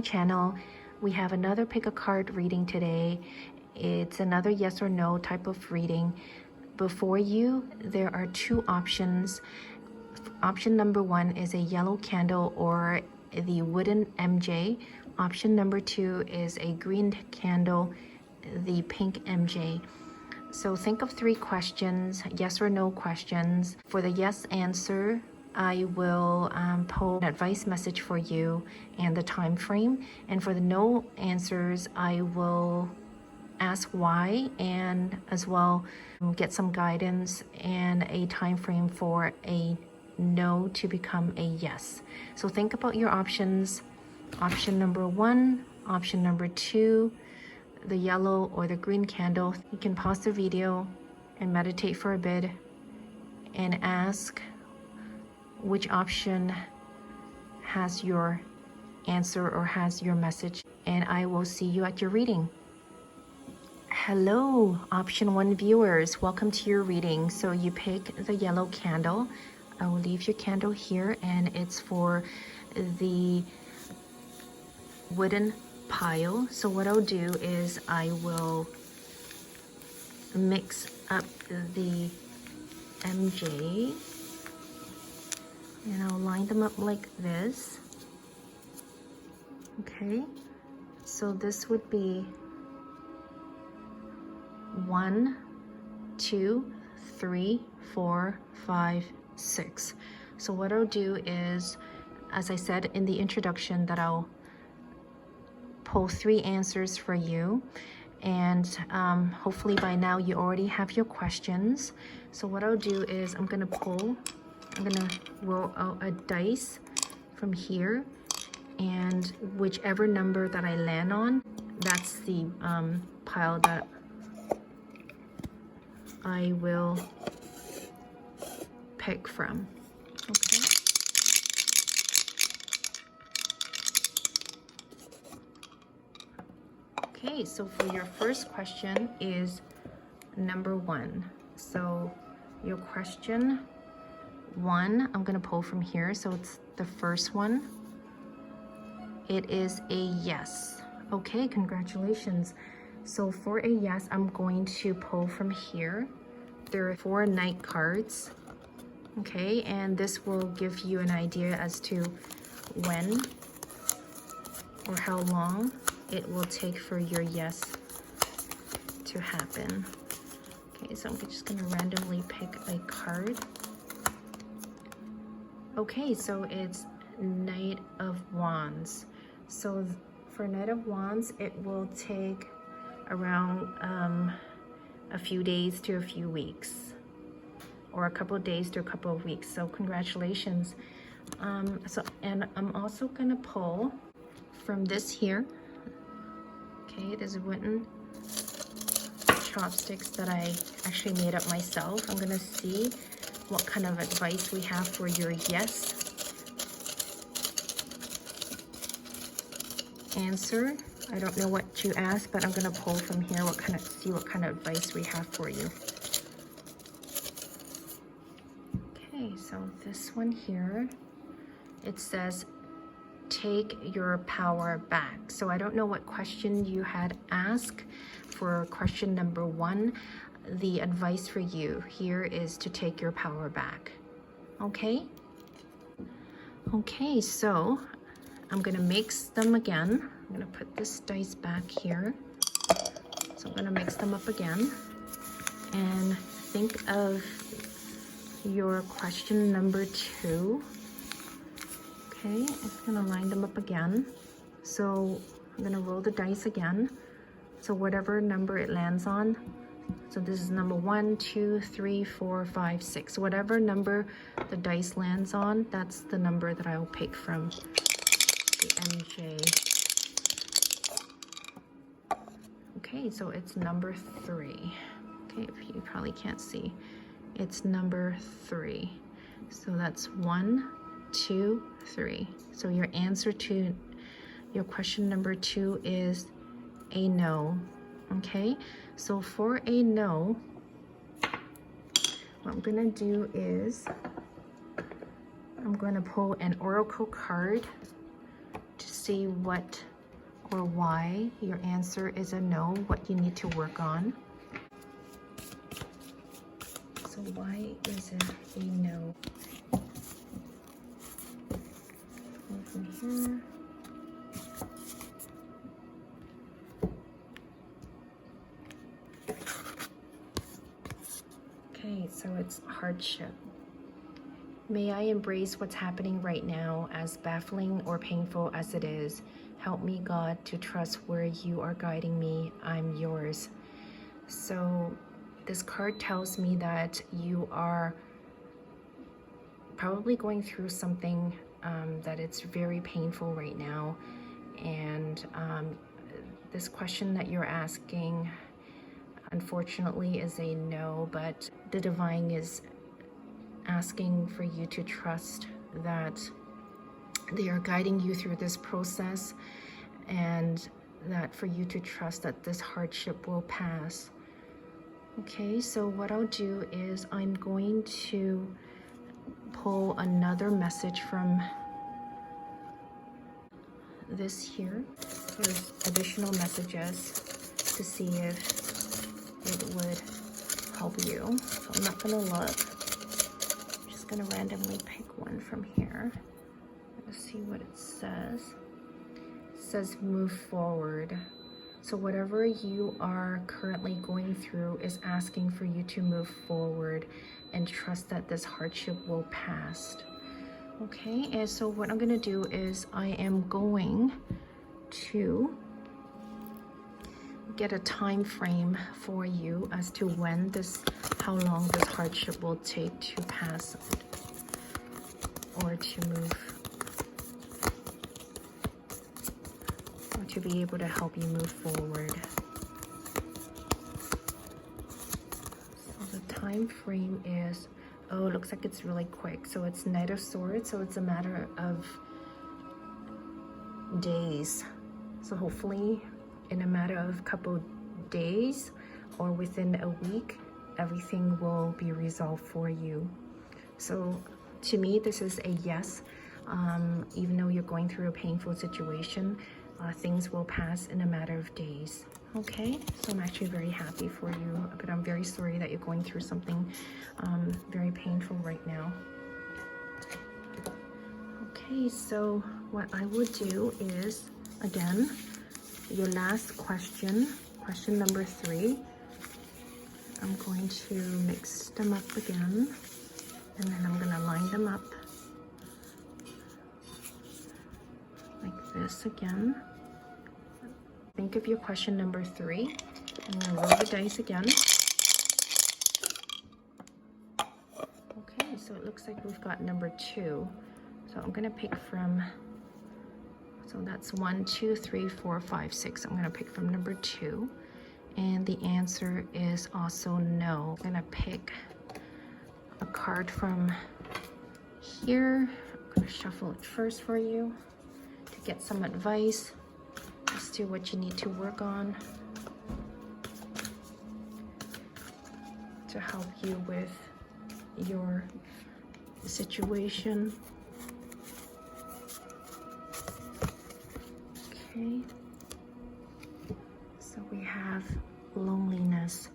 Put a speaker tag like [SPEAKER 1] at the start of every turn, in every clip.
[SPEAKER 1] channel. We have another pick a card reading today. It's another yes or no type of reading. Before you, there are two options. Option number one is a yellow candle or the wooden MJ. Option number two is a green candle, the pink MJ. So think of three questions, yes or no questions. For the yes answer, I will post an advice message for you and the time frame. And for the no answers, I will ask why and as well get some guidance and a time frame for a no to become a yes. So think about your options. Option number one, option number two, the yellow or the green candle. You can pause the video and meditate for a bit and ask which option has your answer or has your message, and I will see you at your reading. Hello, option one viewers, welcome to your reading. So you pick the yellow candle. I will leave your candle here, and it's for the wooden pile. So what I'll do is I will mix up the MJ and I'll line them up like this. Okay, so this would be 1, 2, 3, 4, 5, 6. So what I'll do is, as I said in the introduction, that I'll pull 3 answers for you, and hopefully by now you already have your questions. So what I'll do is I'm gonna roll out a dice from here, and whichever number that I land on, that's the pile that I will pick from. Okay. Okay, so for your first question is number 1. So your question 1, I'm gonna pull from here, so it's the first one. It is a yes. Okay, congratulations. So for a yes, I'm going to pull from here. There are 4 knight cards. Okay, and this will give you an idea as to when or how long it will take for your yes to happen. Okay, so I'm just gonna randomly pick a card. Okay, so it's Knight of Wands. So for Knight of Wands, it will take around a few days to a few weeks, or a couple of days to a couple of weeks. So congratulations. And I'm also gonna pull from this here. Okay, there's wooden chopsticks that I actually made up myself. I'm gonna see what kind of advice we have for your yes answer. I don't know what you asked, but I'm gonna pull from here see what kind of advice we have for you. Okay, so this one here, it says take your power back. So I don't know what question you had asked for question number 1. The advice for you here is to take your power back. Okay? Okay, so I'm gonna mix them again. I'm gonna put this dice back here. So I'm gonna mix them up again. And think of your question number 2. Okay, I'm gonna line them up again. So I'm gonna roll the dice again. So whatever number it lands on, so this is number 1, 2, 3, 4, 5, 6. Whatever number the dice lands on, that's the number that I will pick from the MJ. Okay, so it's number 3. Okay, you probably can't see. It's number 3. So that's 1, 2, 3. So your answer to your question number 2 is a no. Okay, so for a no, what I'm gonna do is I'm gonna pull an oracle card to see what or why your answer is a no, what you need to work on. So why is it a no? Go from here. Okay, so it's hardship. May I embrace what's happening right now, as baffling or painful as it is. Help me, God, to trust where you are guiding me. I'm yours. So this card tells me that you are probably going through something that it's very painful right now. And this question that you're asking, unfortunately, is a no, but the divine is asking for you to trust that they are guiding you through this process, and that for you to trust that this hardship will pass. Okay, so what I'll do is I'm going to pull another message from this here. There's additional messages to see if it would help you. So I'm not gonna look. I'm just gonna randomly pick one from here. Let's see what it says. It says move forward. So whatever you are currently going through is asking for you to move forward and trust that this hardship will pass. Okay, and so what I'm gonna do is I am going to get a time frame for you as to when how long this hardship will take to pass or to move, or to be able to help you move forward. So the time frame is, oh, it looks like it's really quick. So it's Knight of Swords, so it's a matter of days. So hopefully in a matter of a couple days or within a week, everything will be resolved for you. So to me, this is a yes. Even though you're going through a painful situation, things will pass in a matter of days. Okay, so I'm actually very happy for you, but I'm very sorry that you're going through something very painful right now. Okay, so what I would do is, again, your last question, question number 3, I'm going to mix them up again, and then I'm going to line them up like this again. Think of your question number 3. I'm going to roll the dice again. Okay, so it looks like we've got number 2. So I'm going to pick from, so that's 1, 2, 3, 4, 5, 6. I'm going to pick from number 2. And the answer is also no. I'm going to pick a card from here. I'm going to shuffle it first for you to get some advice as to what you need to work on to help you with your situation. Okay, so we have loneliness.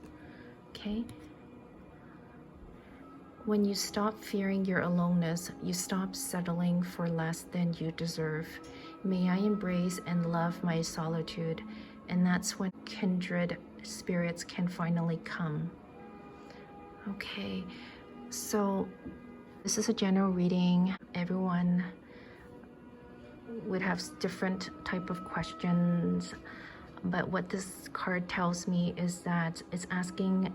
[SPEAKER 1] Okay, when you stop fearing your aloneness, you stop settling for less than you deserve. May I embrace and love my solitude, and that's when kindred spirits can finally come. Okay, so this is a general reading. Everyone would have different type of questions, but what this card tells me is that it's asking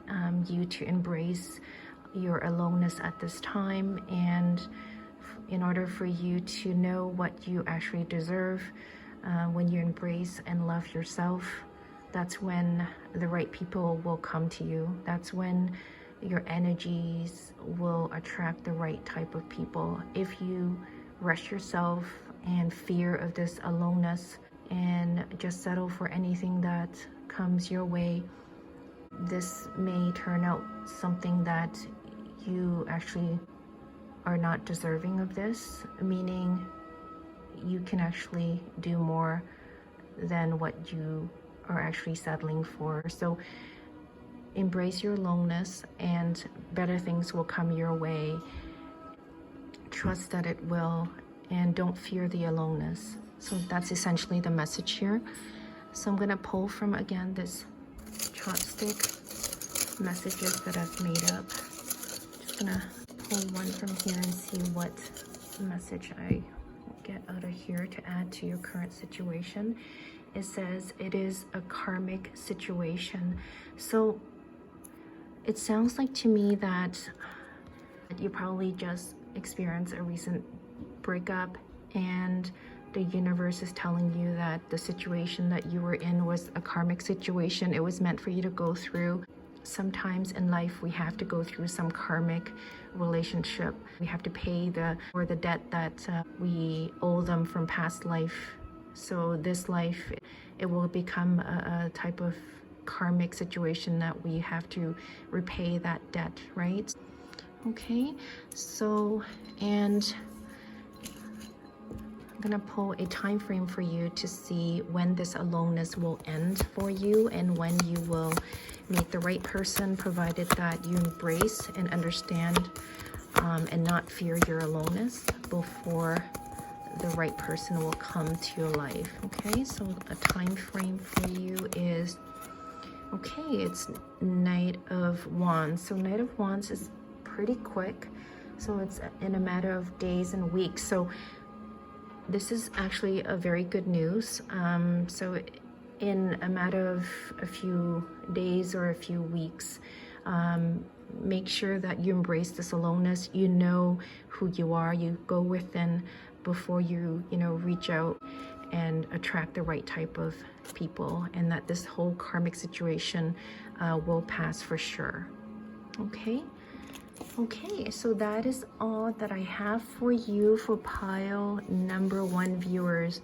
[SPEAKER 1] you to embrace your aloneness at this time, and in order for you to know what you actually deserve, when you embrace and love yourself, that's when the right people will come to you. That's when your energies will attract the right type of people. If you rush yourself and fear of this aloneness and just settle for anything that comes your way, this may turn out something that you actually are not deserving of this, meaning you can actually do more than what you are actually settling for. So embrace your aloneness and better things will come your way. Trust that it will, and don't fear the aloneness. So that's essentially the message here. So I'm going to pull from, again, this chopstick messages that I've made up. Just going to pull one from here and see what message I get out of here to add to your current situation. It says it is a karmic situation. So it sounds like to me that you probably just experienced a recent breakup, and the universe is telling you that the situation that you were in was a karmic situation. It was meant for you to go through. Sometimes in life we have to go through some karmic relationship. We have to pay the debt that we owe them from past life. So this life, it will become a type of karmic situation that we have to repay that debt, right? Okay, so, and I'm gonna pull a time frame for you to see when this aloneness will end for you and when you will meet the right person, provided that you embrace and understand and not fear your aloneness before the right person will come to your life. Okay, so a time frame for you is, okay, it's Knight of Wands. So Knight of Wands is pretty quick, so it's in a matter of days and weeks. So this is actually a very good news. So in a matter of a few days or a few weeks, make sure that you embrace this aloneness. You know who you are. You go within before you reach out and attract the right type of people, and that this whole karmic situation will pass for sure. Okay, so that is all that I have for you for pile number 1 viewers.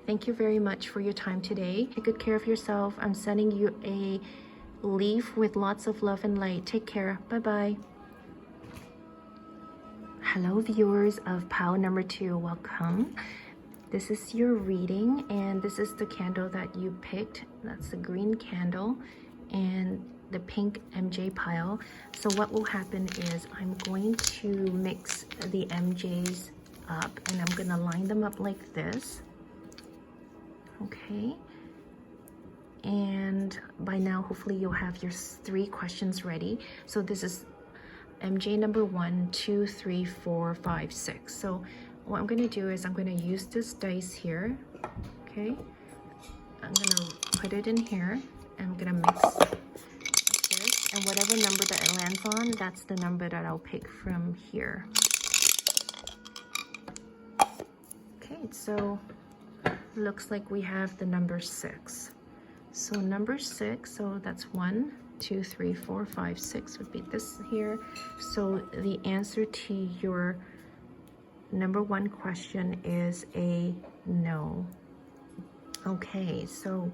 [SPEAKER 1] Thank you very much for your time today. Take good care of yourself. I'm sending you a leaf with lots of love and light. Take care. Bye-bye. Hello, viewers of pile number 2. Welcome. This is your reading, and this is the candle that you picked. That's the green candle and the pink MJ pile. So what will happen is I'm going to mix the MJs up, and I'm gonna line them up like this. Okay, and by now hopefully you'll have your 3 questions ready. So this is MJ number 1, 2, 3, 4, 5, 6. So what I'm going to do is I'm going to use this dice here. Okay, I'm going to put it in here, and I'm going to mix this, and whatever number that it lands on, that's the number that I'll pick from here. Okay, so looks like we have the number 6. So number 6, so that's 1, 2, 3, 4, 5, 6 would be this here. So the answer to your number 1 question is a no. Okay, so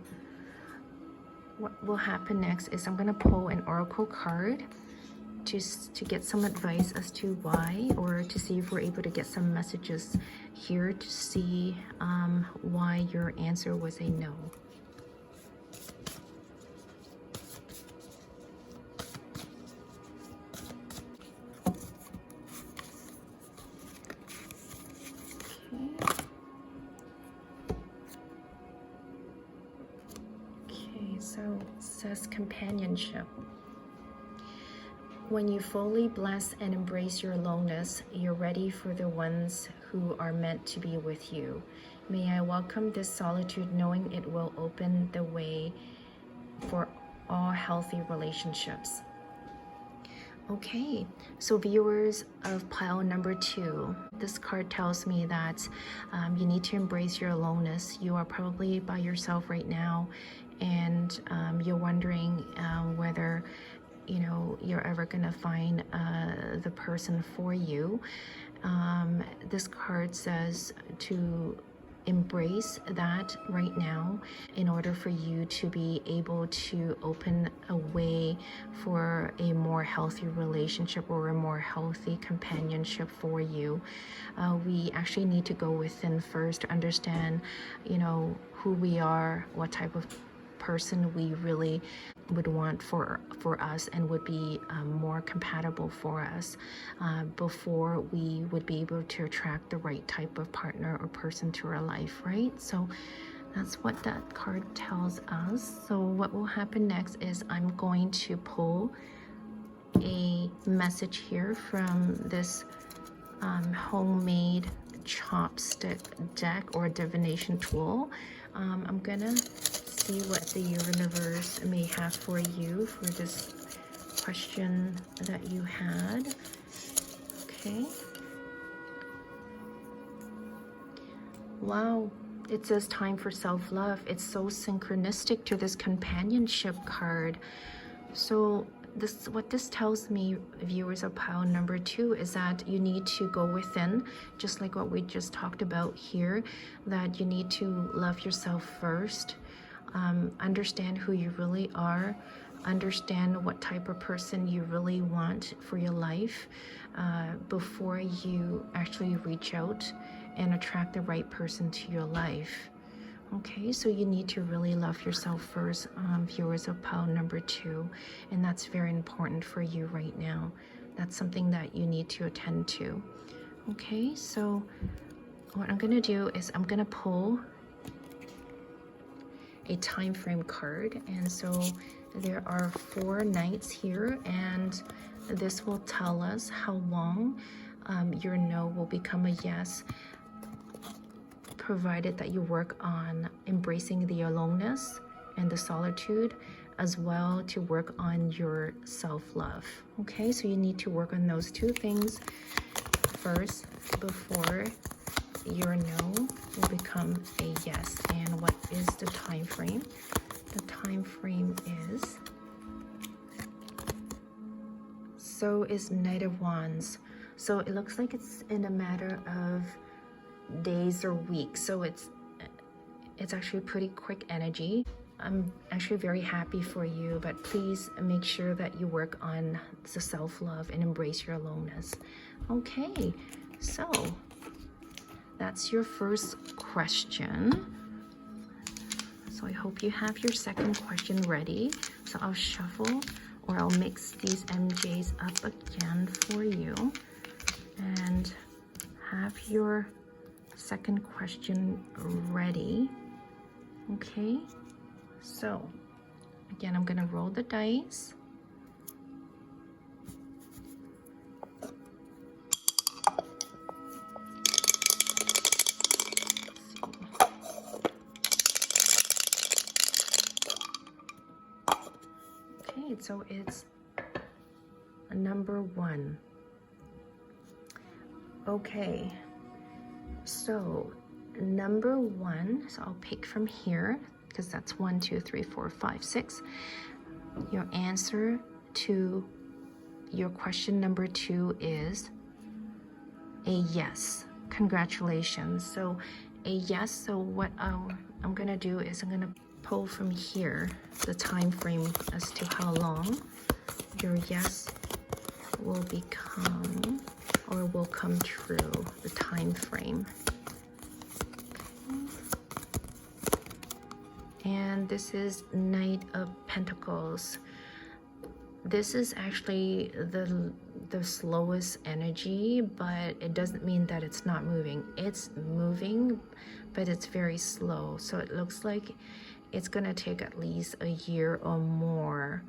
[SPEAKER 1] what will happen next is I'm going to pull an oracle card to get some advice as to why, or to see if we're able to get some messages here to see why your answer was a no. So it says companionship. When you fully bless and embrace your aloneness, you're ready for the ones who are meant to be with you. May I welcome this solitude, knowing it will open the way for all healthy relationships. Okay, so viewers of pile number 2, this card tells me that you need to embrace your aloneness. You are probably by yourself right now, and you're wondering whether you're ever gonna find the person for you. This card says to embrace that right now in order for you to be able to open a way for a more healthy relationship or a more healthy companionship for you. We actually need to go within first to understand, who we are, what type of person we really would want for us and would be more compatible for us before we would be able to attract the right type of partner or person to our life, right? So that's what that card tells us. So what will happen next is I'm going to pull a message here from this homemade chopstick deck or divination tool. I'm gonna see what the universe may have for you for this question that you had. Okay. Wow, it says time for self-love. It's so synchronistic to this companionship card. So what this tells me, viewers of pile number 2, is that you need to go within, just like what we just talked about here, that you need to love yourself first, understand who you really are, understand what type of person you really want for your life before you actually reach out and attract the right person to your life. Okay, so you need to really love yourself first, viewers of pile number 2, and that's very important for you right now. That's something that you need to attend to. Okay, so what I'm gonna do is I'm gonna pull a time frame card, and so there are 4 nights here, and this will tell us how long your no will become a yes, provided that you work on embracing the aloneness and the solitude, as well to work on your self-love. Okay, so you need to work on those 2 things first before your no will become a yes. And what is the time frame? The time frame is, so is Knight of Wands. So it looks like it's in a matter of days or weeks, so it's actually pretty quick energy. I'm actually very happy for you, but please make sure that you work on the self-love and embrace your aloneness. Okay, so that's your first question. So I hope you have your second question ready. So I'll shuffle, or I'll mix these MJs up again for you and have your second question ready. Okay, so again, I'm gonna roll the dice. Okay, so it's number 1. Okay, so number 1, so I'll pick from here because that's 1, 2, 3, 4, 5, 6. Your answer to your question number 2 is a yes. Congratulations. So a yes. So what I'm gonna do is I'm gonna pull from here the time frame as to how long your yes will become or will come true, the time frame. And this is Knight of Pentacles. This is actually the slowest energy, but it doesn't mean that it's not moving. It's moving, but it's very slow. So it looks like it's gonna take at least a year or more.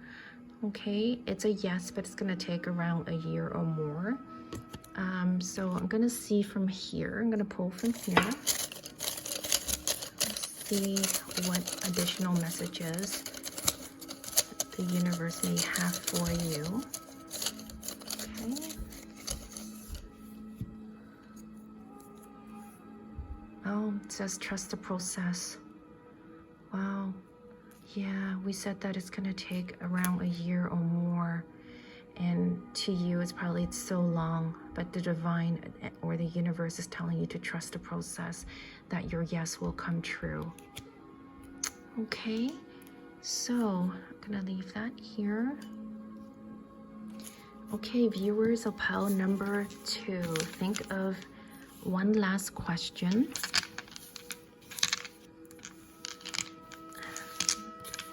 [SPEAKER 1] Okay, it's a yes, but it's gonna take around a year or more. So I'm gonna see from here. I'm gonna pull from here. See what additional messages the universe may have for you. Okay. Oh, it says trust the process. Wow. Yeah, we said that it's gonna take around a year or more. And to you, it's so long, but the divine or the universe is telling you to trust the process, that your yes will come true. Okay, so I'm gonna leave that here. Okay, viewers of pile number 2, think of one last question.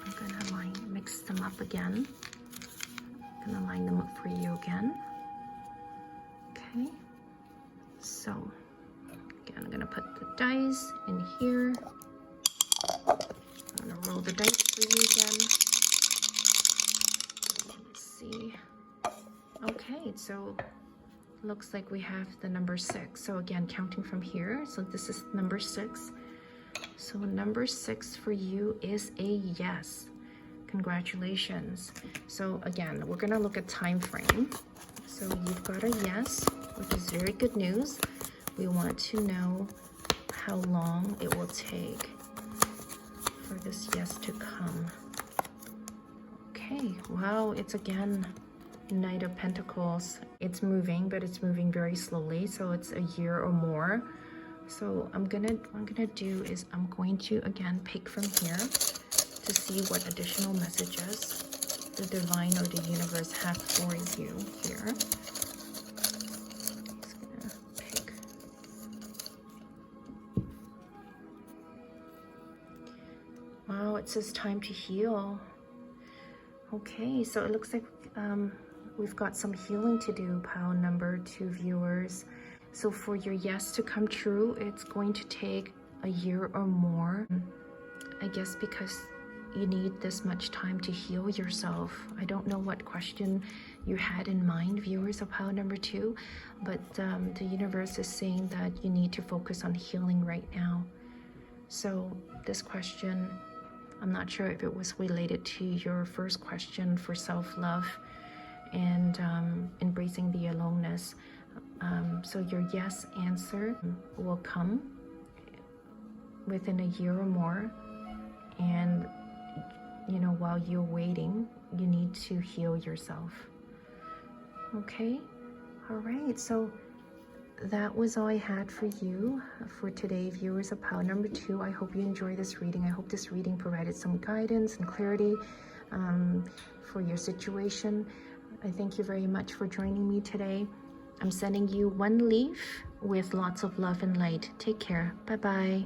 [SPEAKER 1] I'm gonna mix them up again. I'm gonna line them up for you again. Okay, so again, I'm gonna put the dice in here. I'm gonna roll the dice for you again. Let's see. Okay, so looks like we have the number 6. So again, counting from here, so this is number 6. So number 6 for you is a yes. Congratulations. So again, we're gonna look at time frame. So you've got a yes, which is very good news. We want to know how long it will take for this yes to come. Okay, wow, it's again Knight of Pentacles. It's moving, but it's moving very slowly, so it's a year or more. So what I'm gonna do is I'm going to again pick from here to see what additional messages the divine or the universe have for you here. Just gonna pick. Wow, it says time to heal. Okay, so it looks like we've got some healing to do, pile number 2 viewers. So for your yes to come true, it's going to take a year or more. I guess because you need this much time to heal yourself. I don't know what question you had in mind, viewers of pile number 2, but the universe is saying that you need to focus on healing right now. So this question, I'm not sure if it was related to your first question for self-love and embracing the aloneness. So your yes answer will come within a year or more, and you know, while you're waiting, you need to heal yourself. Okay, all right, so that was all I had for you for today, viewers of pile number 2. I hope you enjoyed this reading. I hope this reading provided some guidance and clarity for your situation. I thank you very much for joining me today. I'm sending you one leaf with lots of love and light. Take care. Bye-bye.